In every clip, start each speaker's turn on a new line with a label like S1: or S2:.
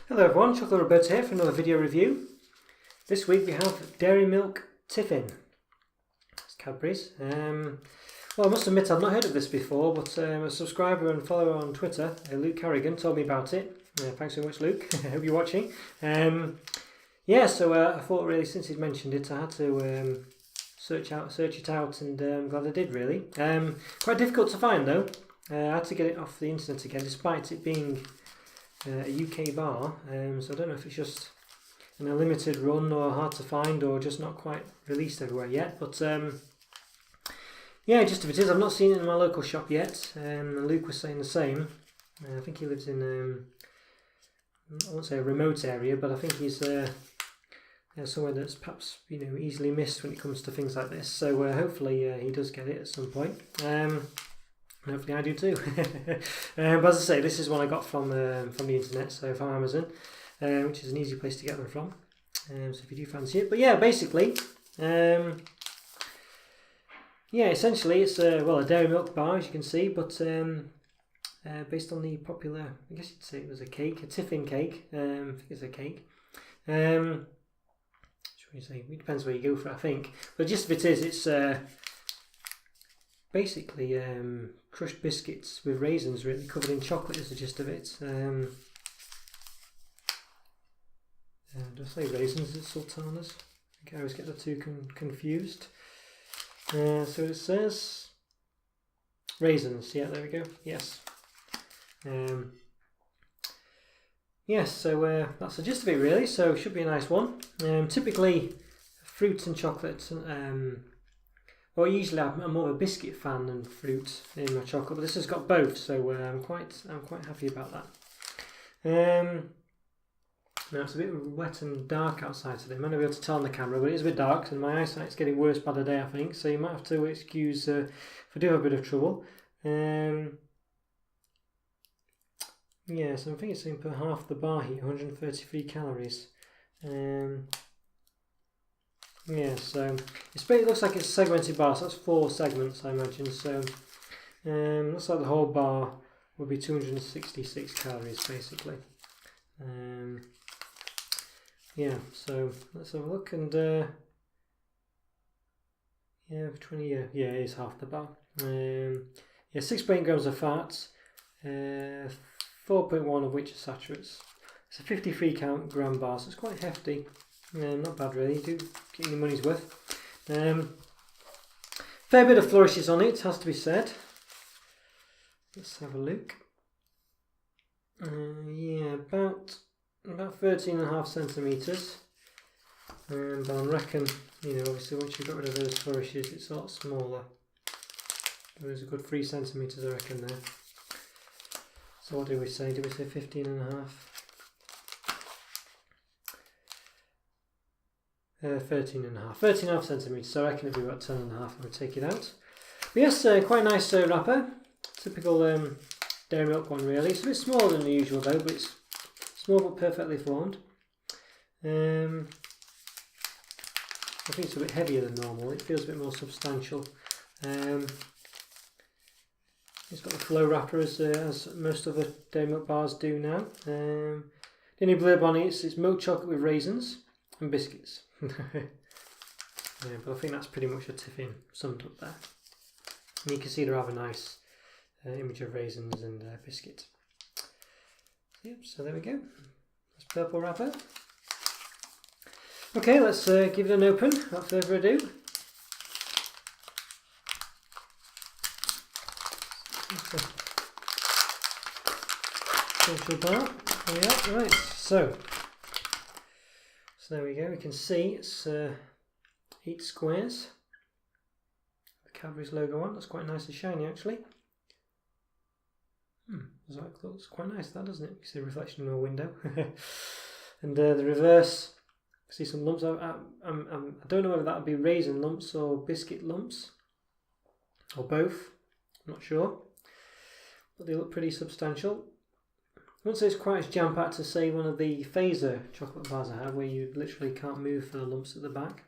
S1: Hello everyone, Chocolo Roberto here for another video review. This week we have Dairy Milk Tiffin. It's Cadbury's. Well, I must admit I've not heard of this before, but a subscriber and follower on Twitter, Luke Carrigan, told me about it. Thanks so much, Luke. I hope you're watching. I thought really since he'd mentioned it, I had to search it out, and I'm glad I did really. Quite difficult to find though. I had to get it off the internet again, despite it being a UK bar, so I don't know if it's just in a limited run or hard to find or just not quite released everywhere yet, but yeah, just if it is, I've not seen it in my local shop yet, and Luke was saying the same. I think he lives in, I won't say a remote area, but I think he's somewhere that's perhaps easily missed when it comes to things like this, so hopefully he does get it at some point. Hopefully I do too. But as I say, this is one I got from the internet, so from Amazon, which is an easy place to get them from. So if you do fancy it, but yeah, basically, essentially it's a dairy milk bar, as you can see, but based on the popular, I guess you'd say it was a cake, a tiffin cake. I think it's a cake. Should we say? It depends where you go for it, I think. But just if it is, it's basically crushed biscuits with raisins, really covered in chocolate is the gist of it. Do I say raisins? It's sultanas. I think I always get the two confused. So it says raisins. Yeah, there we go. Yes. So that's the gist of it really. So it should be a nice one. Typically, fruits and chocolate. Well, usually I'm more of a biscuit fan than fruit in my chocolate, but this has got both, so I'm quite happy about that. Now it's a bit wet and dark outside today. I might not be able to tell on the camera, but it is a bit dark, and my eyesight's getting worse by the day, I think. So you might have to excuse if I do have a bit of trouble. So I think it's saying per half the bar here, 133 calories. So it looks like it's a segmented bar, so that's 4 segments, I imagine. So looks like the whole bar would be 266 calories, basically. So let's have a look, and 20. It is half the bar. 6.8 grams of fat, 4.1 of which are saturates. It's a 53 gram bar, so it's quite hefty. Not bad really, do get your money's worth. Fair bit of flourishes on it, has to be said. Let's have a look. About 13.5 centimetres. But I reckon, obviously once you've got rid of those flourishes, it's a lot smaller. There's a good 3 centimetres, I reckon, there. So what do we say? Do we say 15.5? 13.5 centimetres, so I reckon it'd be about 10.5 when we take it out. But yes, quite a nice wrapper. Typical dairy milk one really. It's a bit smaller than the usual though, but it's small but perfectly formed. I think it's a bit heavier than normal. It feels a bit more substantial. It's got the flow wrapper as most other dairy milk bars do now. The only blurb on it is it's milk chocolate with raisins and biscuits. But I think that's pretty much a tiffin summed up there. And you can see they have a nice image of raisins and biscuit. So there we go. That's purple wrapper. Okay, let's give it an open without further ado. Social bar. There we are. Right, so there we go, we can see it's 8 squares. The Cadbury's logo on, that's quite nice and shiny actually. Looks quite nice that, doesn't it? You see a reflection in my window. And the reverse, see some lumps. I don't know whether that would be raisin lumps or biscuit lumps, or both, I'm not sure. But they look pretty substantial. I wouldn't say it's quite as jam-packed as, say, one of the phaser chocolate bars I have, where you literally can't move for the lumps at the back.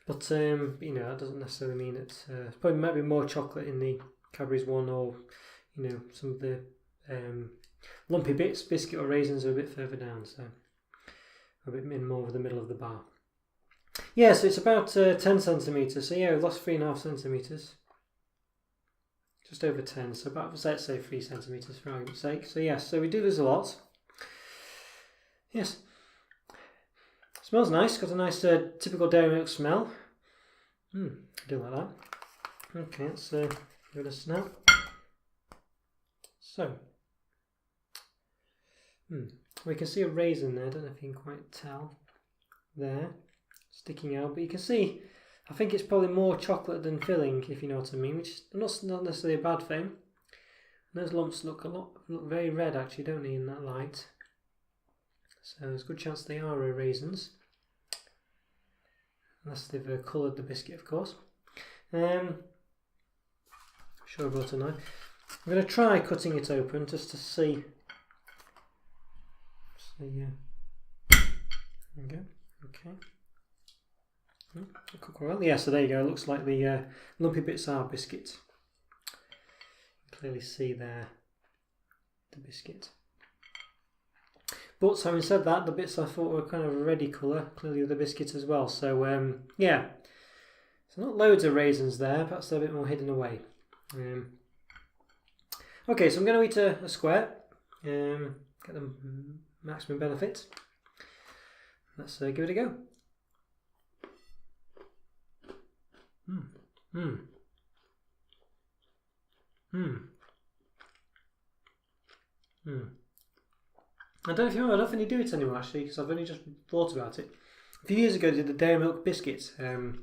S1: But, that doesn't necessarily mean it's... probably might be more chocolate in the Cadbury's one, or, some of the lumpy bits, biscuit or raisins, are a bit further down, so a bit more of the middle of the bar. Yeah, so it's about 10 centimetres, so yeah, we've lost 3.5 centimetres. Just over 10, so about, let's say 3 centimetres for argument's sake. So yes, so we do lose a lot. Yes. Smells nice, got a nice typical dairy milk smell. I do like that. Okay, let's give it a snap. So, we can see a raisin there, I don't know if you can quite tell. There, sticking out, but you can see, I think it's probably more chocolate than filling, if you know what I mean, which is not necessarily a bad thing. And those lumps look very red actually, don't they, in that light. So there's a good chance they are raisins. Unless they've coloured the biscuit, of course. Sure about a knife. I'm going to try cutting it open just to see. There we go. Okay. Cook well. Yeah, so there you go. It looks like the lumpy bits are biscuit. You can clearly see there the biscuit. But having said that, the bits I thought were kind of a reddy colour, clearly the biscuit as well. So yeah, so not loads of raisins there, perhaps they're a bit more hidden away. Okay, so I'm going to eat a square, get the maximum benefit. Let's give it a go. I don't know if you remember, I don't think they do it anymore actually, because I've only just thought about it. A few years ago they did the Dairy Milk biscuit. I think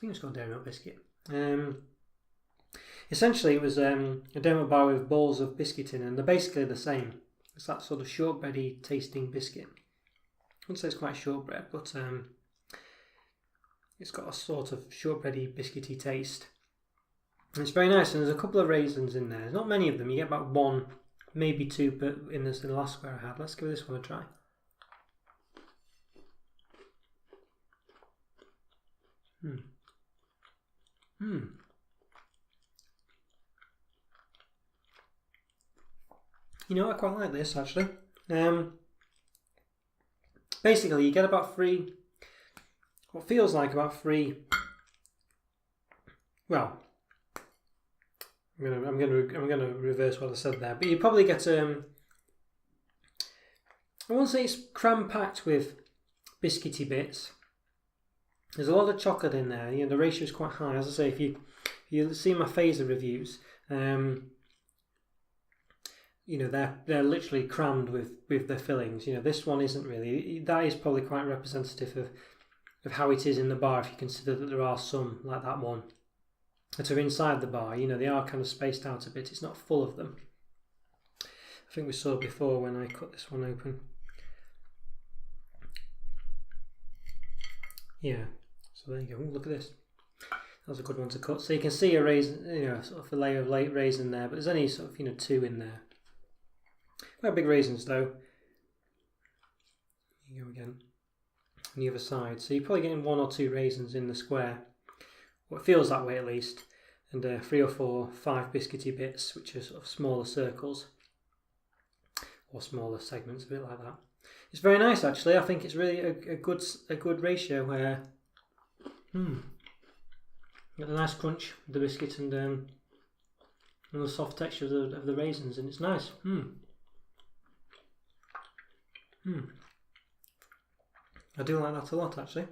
S1: it was called Dairy Milk biscuit. Essentially it was a Dairy Milk bar with balls of biscuit in, and they're basically the same. It's that sort of shortbready tasting biscuit. I wouldn't say it's quite shortbread, but it's got a sort of shortbready biscuity taste. And it's very nice, and there's a couple of raisins in there. There's not many of them, you get about 1, maybe 2 but in the last square I had. Let's give this one a try. You know, I quite like this actually. Basically you get about 3, what feels like about 3, well, I'm gonna reverse what I said there, but you probably get I won't say it's cram packed with biscuity bits. There's a lot of chocolate in there. You know, the ratio is quite high. As I say, if you see my phaser reviews, you know, they're literally crammed with their fillings. You know, this one isn't really. That is probably quite representative of how it is in the bar. If you consider that there are some like that one that are inside the bar, you know, they are kind of spaced out a bit. It's not full of them. I think we saw before when I cut this one open. Yeah, so there you go. Ooh, look at this. That was a good one to cut. So you can see a raisin, you know, sort of a layer of late raisin there, but there's only sort of, you know, 2 in there. Quite big raisins though. Here you go again. On the other side. So you're probably getting 1 or 2 raisins in the square. Well, it feels that way at least. And 3 or 4, 5 biscuity bits, which are sort of smaller circles. Or smaller segments, a bit like that. It's very nice actually. I think it's really a good ratio where got a nice crunch with the biscuit and the soft texture of the raisins, and it's nice. I do like that a lot actually.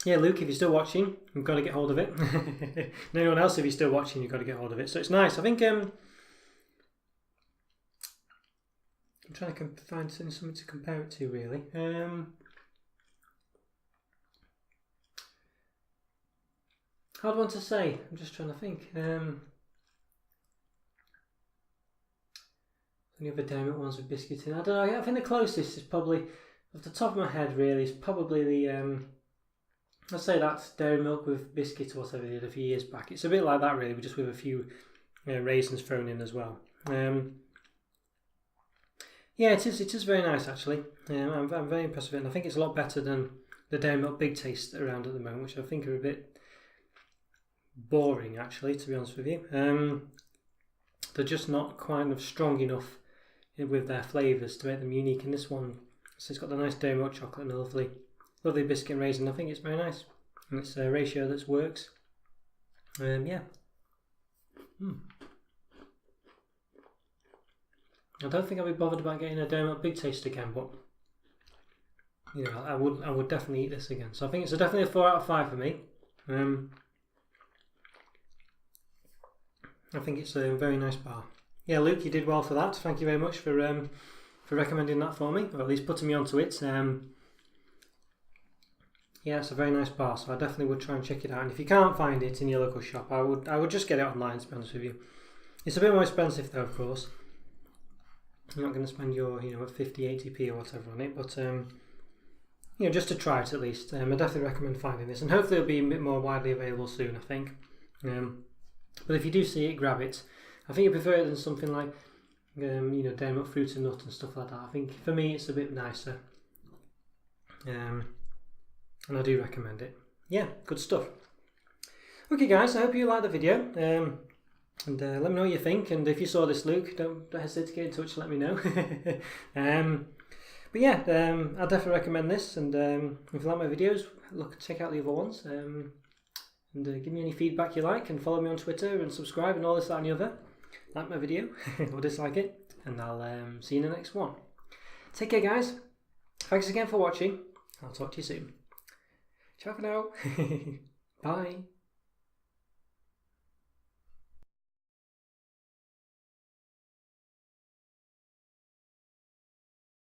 S1: Yeah, Luke, if you're still watching, you've got to get hold of it. And anyone else, if you're still watching, you've got to get hold of it. So it's nice. I think I'm trying to find something to compare it to, really. Hard one to say. I'm just trying to think. Any other Dairy Milk ones with biscuit in? I don't know. I think the closest is probably, off the top of my head, really, is probably the. I'd say that's Dairy Milk with biscuit or whatever they did a few years back. It's a bit like that, really, but just with a few raisins thrown in as well. Yeah, it is very nice actually. I'm very impressed with it, and I think it's a lot better than the Dairy Milk Big Taste around at the moment, which I think are a bit boring actually, to be honest with you. they're just not kind of strong enough with their flavours to make them unique. And this one, so it's got the nice dairy milk chocolate and a lovely biscuit and raisin. I think it's very nice, and it's a ratio that works. Yeah. I don't think I'll be bothered about getting a Dairy Milk Big Taste again, but you know, I would definitely eat this again. So I think it's definitely a 4 out of 5 for me. I think it's a very nice bar. Yeah, Luke, you did well for that. Thank you very much for recommending that for me, or at least putting me onto it. Yeah, it's a very nice bar, so I definitely would try and check it out. And if you can't find it in your local shop, I would just get it online, to be honest with you. It's a bit more expensive though, of course. You're not going to spend your 50, 80p or whatever on it, but just to try it at least. I definitely recommend finding this, and hopefully it'll be a bit more widely available soon, I think. But if you do see it, grab it. I think I prefer it than something like Dairy Milk Fruit and Nut and stuff like that. I think for me it's a bit nicer, and I do recommend it. Yeah, good stuff. Okay guys, I hope you liked the video, and let me know what you think, and if you saw this, Luke, don't hesitate to get in touch and let me know. But yeah, I definitely recommend this, and if you like my videos, check out the other ones, and give me any feedback you like, and follow me on Twitter, and subscribe, and all this, that and the other. Like my video, or dislike it, and I'll see you in the next one. Take care guys, thanks again for watching, I'll talk to you soon. Ciao for now, bye.